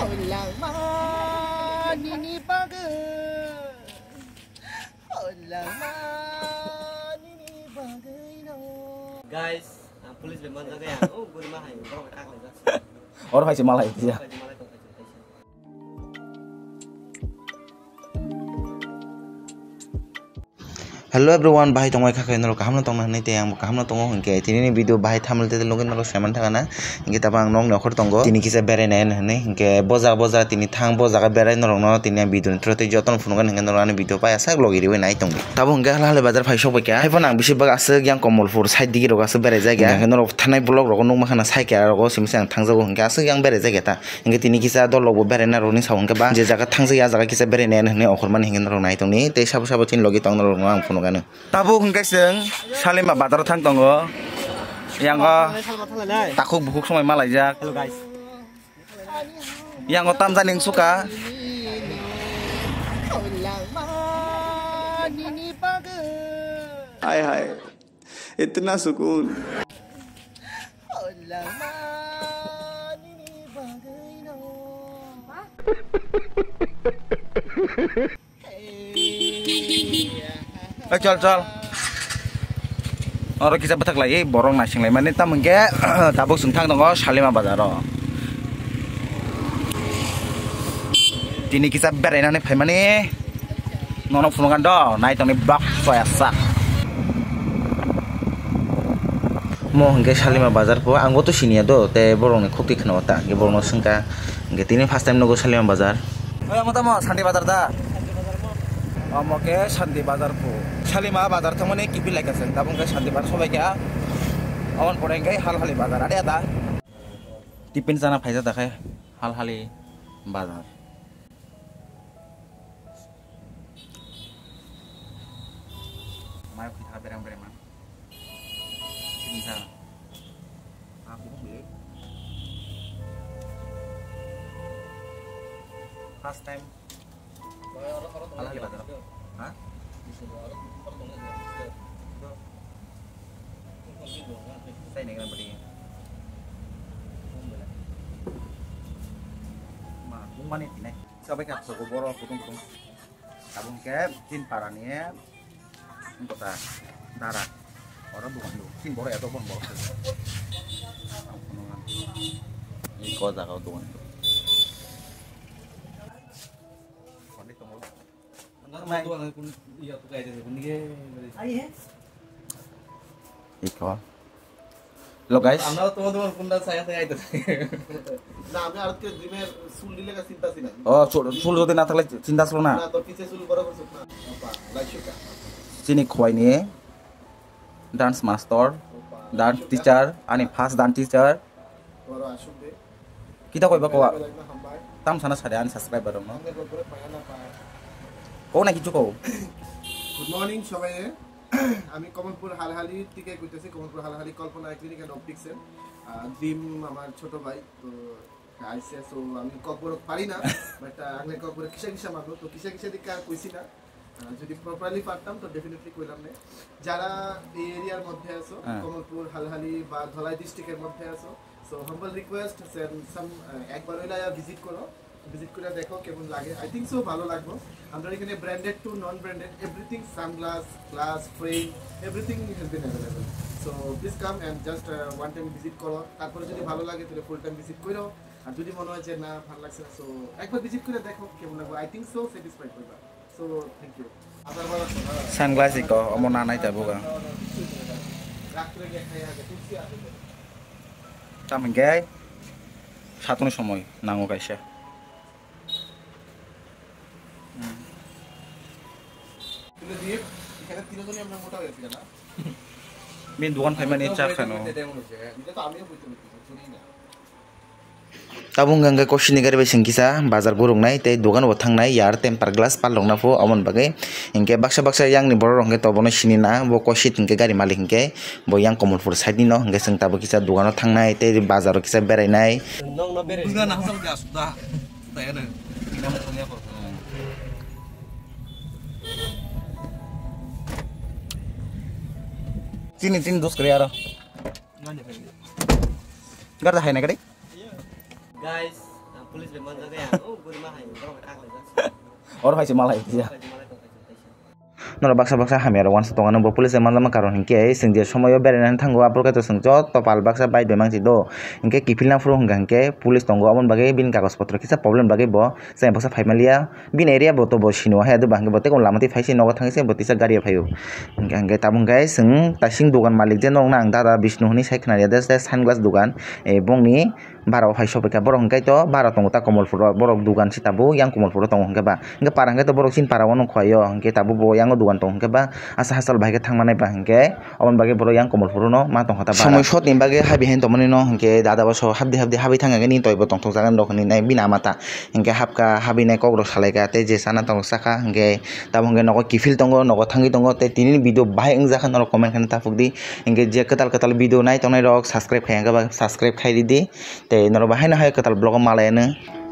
Guys, pulis memang jaga ya. Oh, gue mah hayu. Kalau kakak lagi. Orang haji malai dia. Hello everyone, bahai tongoi kakai nol kaham na tong na nite yang kaham na tongo hingke tini ni video bahai thamel te login nalo seman thangana hingke tabang nong nokhor tongo tini kisa berai nae hne hingke boja tini thang boja ga berai norong no tini video trote joton phunugan hingke nolo ani video pai asa logi riwe nai tongo tabo hingke hal bazar phai sok baikya haifon ang bisi bag asuk yang komolpur side digi rok asuk berai jaiga hingke nolo thanai blog rok nong makhana saikya rok simse ang thangjago hingke asuk yang berai jaiga ta hingke tini kisa dol logo berai na roni saw hingke ba je jaga thangja ya jaga kisa berai nae hne okhorman hingke nolo nai tongni tei sabo tin logi tong nolo ang phunugan tabo hingke seng salima bazar thang tongo yang takuk bukuk somai malaijak. Hello guys. Yang otam janing suka. हाय हाय इतना सुकून चल चल और किसा बथक लाई borong nasing lai mane tam hingke tabuk sungthang tongo salima bazaro tini kisa berainane phaimani nono phunugan do nai tongni bak soyasa mo hingke salima bazar po angbo to sinia do te borong ni khokti khna ta ge borong sungka hingke tini first time nogo salima bazar oy amotamo sandi bazar da Oke Shanti Bazar po Salima Bazar temen kipi like asen tabung ke Shanti Bazar sobai kya awan poreng ke hal-hali bazar ada ta tipin sana phaisa dakai hal-hali bazar mai kita berang-berang man ini sana aku beli first time hal-hali bazar hah? Saya nengan beri. Ma, kumman ini nih. Sampai kat soko boro putung. Tabung ke tin parania. Untuk ta darat. Orang bukan lu. Tin boro atau pun boro. Ini kau tak kau tuan. Iko. Lo guys. আমরা তোমার কোনটা ছায়া ছায়া আইতাছে না আমি আর কে জিমের চুল দিলে কা চিন্তা ছিল ও চুল যদি না থাকলে চিন্তা ছিল না না তোর পিছে চুল বড় করছ না লাইশকা চিনি খোয়াই নিয়ে ডান্স মাস্টার ডান্স টিচার আনি ফার্স্ট ডান্স টিচার বড় আসবে কিটা কইবা কোয়া তাম সানা সারে আনি সাবস্ক্রাইবার দং ন ও না কিছু কও গুড মর্নিং সবাই আমি কমলপুর হালহালি থেকে কইতেছি কমলপুর হালহালি কল্পনা ক্লিনিক এন্ড অপটিক্সের ড্রিম আমার ছোট ভাই তো আইসে সো আমি কবর পারি না বাট আগে কবর কিসা কিসা মাগো তো কিসা কিসা দিকে আর কইছি না যদি প্রপারলি পারতাম তো ডেফিনেটলি কইলাম না যারা এই এরিয়ার মধ্যে আছো কমলপুর হালহালি বা ধলাই ডিস্ট্রিক্টের মধ্যে আছো সো হাম্বল রিকোয়েস্ট সাম একবার হইলা ভিজিট করো ভিজিট করে দেখো কেমন লাগে আই থিংক সো ভালো লাগবে আমরা এখানে branded to non branded everything sunglass glass frame everything has been available so please come and just one time visit করো তারপরে যদি ভালো লাগে তাহলে ফুল টাইম ভিজিট করো আর যদি মনে হয় যে না ভালো লাগছে সো একবার ভিজিট করে দেখো কেমন লাগবে আই থিংক সো স্যাটিসফাইড হইবা সো থ্যাংক ইউ আবার ভালো সানগ্লাস ইকো অমন না নাই তাবুগা রাত্রে গিয়ে খাইয়া আগে তুলসী আছে তাম গে সাতন সময় নাঙ্গো কাইসা তুলে দিয়ে এখানে তিনজনই আমরা মোটা হয়ে গেছি না min duan phaimani cha khano এটা তো আমিও বুঝতে পারছি না tabung gangga koshini gari bai singkisa bazar burung nai tei dogan bo thangnai yar temper glass palong na fu amon bagai ingke baksa yang ni borok rongke tobono sini na bo koshit ingke gari malik ingke bo yang komolpur side ni no ingke sing tabo kisa dogano thangnai tei bazaro kisa berai nai nong na berai bukan asal dia sudah ya na kamu punya apa Sini dos kare yara. Garda hai na kare. Guys, Orang hasil malah itu ya. nora baksa baksa hamera once tongano bo police manjama karon hinke sing je somoyo berenan thango apol kaito sing jot topal baksa bai bemangsi do hinke kifilna furu hingga hinke police tongo amon bagai bin kagos potro kisa problem bagai bo sai baksa faimalia bin area bo to bo sino ha do bangke bote kon lamati faisi nogo thangse bo tisa gari phayo hinga hinga tabung gai sing tasing dogan malik je nong nang dada bishnu hini saikna ya des sunglass dogan e bongni bara phai sopeka borok hingkai to bara tongo ta komolpur borok dogan si tabu yang komolpur tongo hingga ba hingga para hingga to borok sin para wono khoyo hingke tabu bo yang dogan tong hingga ba asa hasal bahike thangmanai ba hingke amon bage borok yang komolpur no ma tong hata ba samoi shot ni bage habi hen tomani no hingke dada bo so habdi habi thangage ni toibo tong jagan rok ni nai bina mata hingke hapka habi nai kogrok salaika te je sana tong saka hingke tabu hingke nogo kifil tongo nogo thangi tongo te tini video bahai engjakan no comment kan ta fukdi hingke je ketal video nai tongnai rok subscribe khai hingga ba subscribe khai di te noro bahai na hai ketal blog malayane.